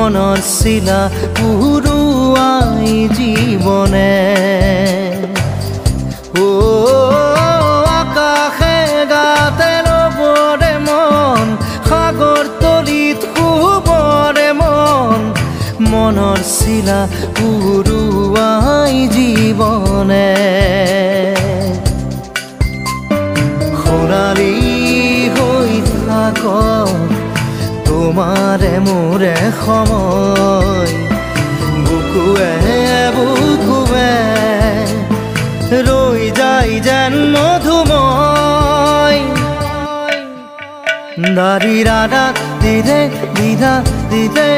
মনৰ চিলা উৰুৱাই জীৱনে ও আকাশে গাতে ৰবৰে মন সাগৰ তলিত শুবৰে মন মনৰ চিলা উৰুৱাই জীৱনে সোণালী হৈ থাকক তোমাৰে মোৰে সময় বুকুৱে বুকুৱে ৰৈ যায় যেন মধুময় দাৰি ৰাধা দিদে দিদা দিদে